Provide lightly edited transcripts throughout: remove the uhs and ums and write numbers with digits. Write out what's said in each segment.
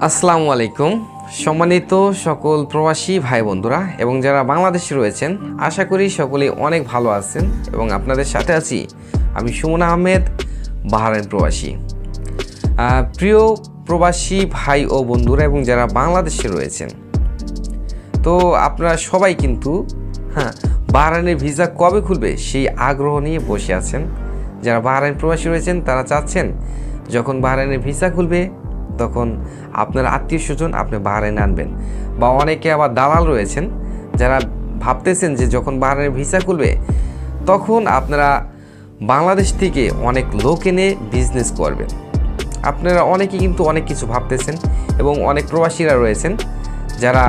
আসসালামু আলাইকুম। সম্মানিত সকল প্রবাসী ভাই বন্ধুরা এবং যারা বাংলাদেশে রয়েছেন, আশা করি সকলেই অনেক ভালো আছেন এবং আপনাদের সাথে আছি আমি সুমন আহমেদ, বাহরাইন প্রবাসী। প্রিয় প্রবাসী ভাই ও বন্ধুরা এবং যারা বাংলাদেশে রয়েছেন, তো আপনারা সবাই কিন্তু বাহরাইনের ভিসা কবে খুলবে সেই আগ্রহ নিয়ে বসে আছেন। যারা বাহরাইন প্রবাসী রয়েছেন তারা চাচ্ছেন যখন বাহরাইনের ভিসা খুলবে তখন আপনার আত্মীয় স্বজন আপনি বাহরাইনে আনবেন, বা অনেকে আবার দালাল রয়েছেন যারা ভাবতেছেন যে যখন বাহরাইনের ভিসা খুলবে তখন আপনারা বাংলাদেশ থেকে অনেক লোক এনে বিজনেস করবেন। আপনারা অনেকে কিন্তু অনেক কিছু ভাবতেছেন এবং অনেক প্রবাসীরা রয়েছেন যারা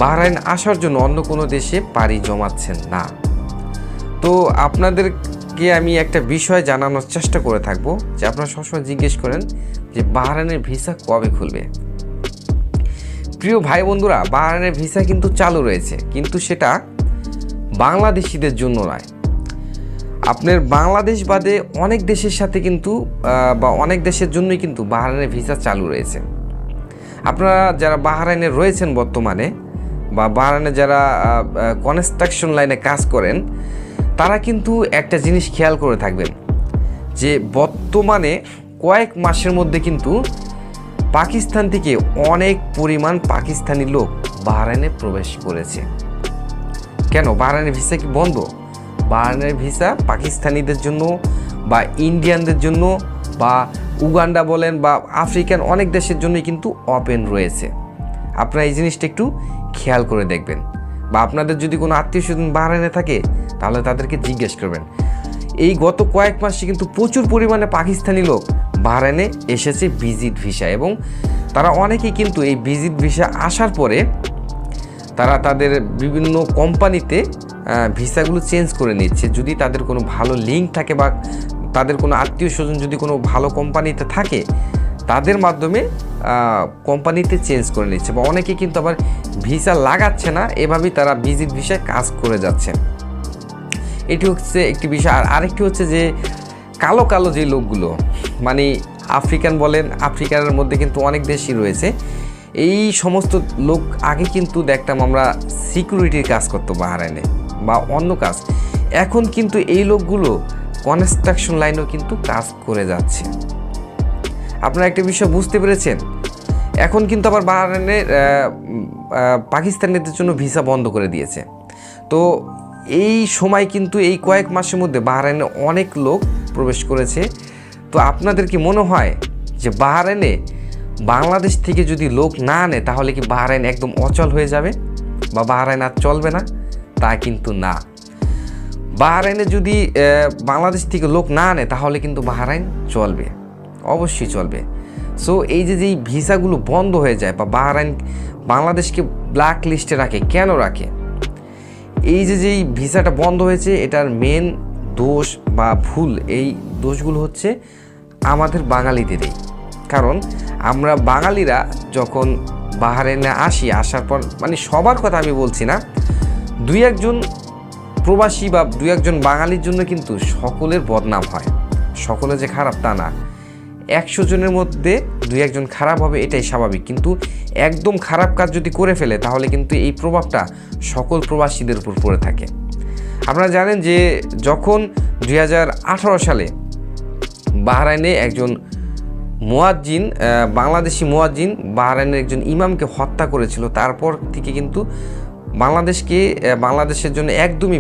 বাহরাইন আসার জন্য অন্য কোনো দেশে পাড়ি জমাচ্ছেন না। তো আপনাদেরকে আমি একটা বিষয় জানানোর চেষ্টা করে থাকবো যে আপনারা সবসময় জিজ্ঞেস করেন যে বাহরাইনের ভিসা কবে খুলবে। প্রিয় ভাই বন্ধুরা, বাহরাইনের ভিসা কিন্তু চালু রয়েছে, কিন্তু সেটা বাংলাদেশিদের জন্য নয়। আপনার বাংলাদেশ বাদে অনেক দেশের সাথে কিন্তু বা অনেক দেশের জন্যই কিন্তু বাহরাইনের ভিসা চালু রয়েছে। আপনারা যারা বাহরাইনে রয়েছেন বর্তমানে, বা বাহরাইনে যারা কনস্ট্রাকশন লাইনে কাজ করেন, তারা কিন্তু একটা জিনিস খেয়াল করে থাকবেন যে বর্তমানে কয়েক মাসের মধ্যে কিন্তু পাকিস্তান থেকে অনেক পরিমাণ পাকিস্তানি লোক বাহরাইনে প্রবেশ করেছে। কেন? বাহরাইনের ভিসা কি বন্ধ? বাহরাইনের ভিসা পাকিস্তানিদের জন্য বা ইন্ডিয়ানদের জন্য বা উগান্ডা বলেন বা আফ্রিকান অনেক দেশের জন্যই কিন্তু ওপেন রয়েছে। আপনারা এই জিনিসটা একটু খেয়াল করে দেখবেন, বা আপনাদের যদি কোনো আত্মীয় স্বজন বাহরাইনে থাকে তাহলে তাদেরকে জিজ্ঞেস করবেন। এই গত কয়েক মাসে কিন্তু প্রচুর পরিমাণে পাকিস্তানি লোক বাহরাইনে এসেছে ভিজিট ভিসা, এবং তারা অনেকেই কিন্তু এই ভিজিট ভিসা আসার পরে তারা তাদের বিভিন্ন কোম্পানিতে ভিসাগুলো চেঞ্জ করে নিচ্ছে। যদি তাদের কোনো ভালো লিঙ্ক থাকে বা তাদের কোনো আত্মীয় স্বজন যদি কোনো ভালো কোম্পানিতে থাকে, তাদের মাধ্যমে কোম্পানিতে চেঞ্জ করে নিচ্ছে, বা অনেকে কিন্তু আবার ভিসা লাগাচ্ছে না, এভাবেই তারা ভিজিট ভিসায় কাজ করে যাচ্ছে। এটি হচ্ছে একটি বিষয়। আর আরেকটি হচ্ছে যে কালো কালো যে লোকগুলো, মানে আফ্রিকান বলেন, আফ্রিকার মধ্যে কিন্তু অনেক দেশই রয়েছে। এই সমস্ত লোক আগে কিন্তু দেখতাম আমরা সিকিউরিটির কাজ করতো বাহরাইনে বা অন্য কাজ, এখন কিন্তু এই লোকগুলো কনস্ট্রাকশন লাইনেও কিন্তু কাজ করে যাচ্ছে। আপনারা একটা বিষয় বুঝতে পেরেছেন? এখন কিন্তু আবার বাহরাইনের পাকিস্তানিদের জন্য ভিসা বন্ধ করে দিয়েছে। তো এই সময় কিন্তু এই কয়েক মাসের মধ্যে বাহরাইনে অনেক লোক প্রবেশ করেছে। তো আপনাদের কি মনে হয় যে বাহরাইনে বাংলাদেশ থেকে যদি লোক না আনে তাহলে কি বাহরাইন একদম অচল হয়ে যাবে বা বাহরাইন আর চলবে না? তা কিন্তু না। বাহরাইনে যদি বাংলাদেশ থেকে লোক না আনে তাহলে কিন্তু বাহরাইন চলবে, অবশ্যই চলবে। সো এই যে যেই ভিসাগুলো বন্ধ হয়ে যায় বা বাহরাইন বাংলাদেশকে ব্ল্যাক লিস্টে রাখে, কেন রাখে? এই যে যেই ভিসাটা বন্ধ হয়েছে, এটার মেন দোষ বা ভুল, এই দোষগুলো হচ্ছে আমাদের বাঙালিদেরই। কারণ আমরা বাঙালিরা যখন বাহরাইনে আসার পর, মানে সবার কথা আমি বলছি না, দুই একজন প্রবাসী বা দুই একজন বাঙালির জন্য কিন্তু সকলের বদনাম হয়। সকলে যে খারাপ তা না, 100 জনের মধ্যে দুই একজন খারাপ হবে, এটাই স্বাভাবিক। কিন্তু একদম খারাপ কাজ যদি করে ফেলে তাহলে কিন্তু এই প্রভাবটা সকল প্রবাসীদের উপর পড়ে থাকে। আপনারা জানেন যে যখন 2018 সালে বাহরাইনে একজন মুয়াজ্জিন, বাংলাদেশি মুয়াজ্জিন বাহরাইনের একজন ইমামকে হত্যা করেছিল, তারপর থেকে কিন্তু বাংলাদেশের জন্য একদমই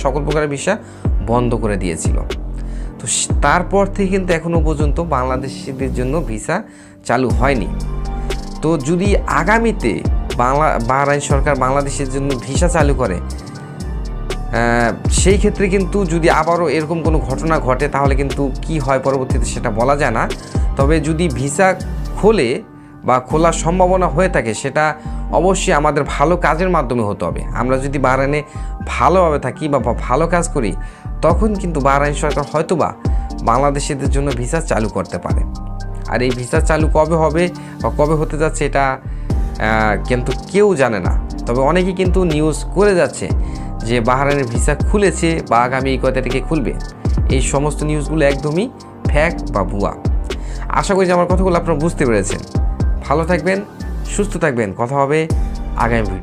সকল প্রকারের ভিসা বন্ধ করে দিয়েছিল। তো তারপর থেকে কিন্তু এখনও পর্যন্ত বাংলাদেশিদের জন্য ভিসা চালু হয়নি। তো যদি আগামীতে বাহরাইন সরকার বাংলাদেশের জন্য ভিসা চালু করে, সেই ক্ষেত্রে কিন্তু যদি আবারও এরকম কোনো ঘটনা ঘটে তাহলে কিন্তু কি হয় পরবর্তীতে সেটা বলা যায় না। তবে যদি ভিসা খোলে বা খোলার সম্ভাবনা হয়ে থাকে, সেটা অবশ্যই আমাদের ভালো কাজের মাধ্যমে হতে হবে। আমরা যদি বাহরাইনে ভালোভাবে থাকি বা ভালো কাজ করি, তখন কিন্তু বাহরাইন সরকার হয়তোবা বাংলাদেশিদের জন্য ভিসা চালু করতে পারে। আর এই ভিসা চালু কবে হবে বা কবে হতে যাচ্ছে এটা কিন্তু কেউ জানে না। তবে অনেকেই কিন্তু নিউজ করে যাচ্ছে যে বাহরাইনের ভিসা খুলেছে বা আগামী কয় তারিখে খুলবে। এই সমস্ত নিউজগুলো একদমই ফ্যাক্ট বা ভুয়া। আশা করি যে আমার কথাগুলো আপনারা বুঝতে পেরেছেন। ভালো থাকবেন, সুস্থ থাকবেন। কথা হবে আগামী ভিডিও।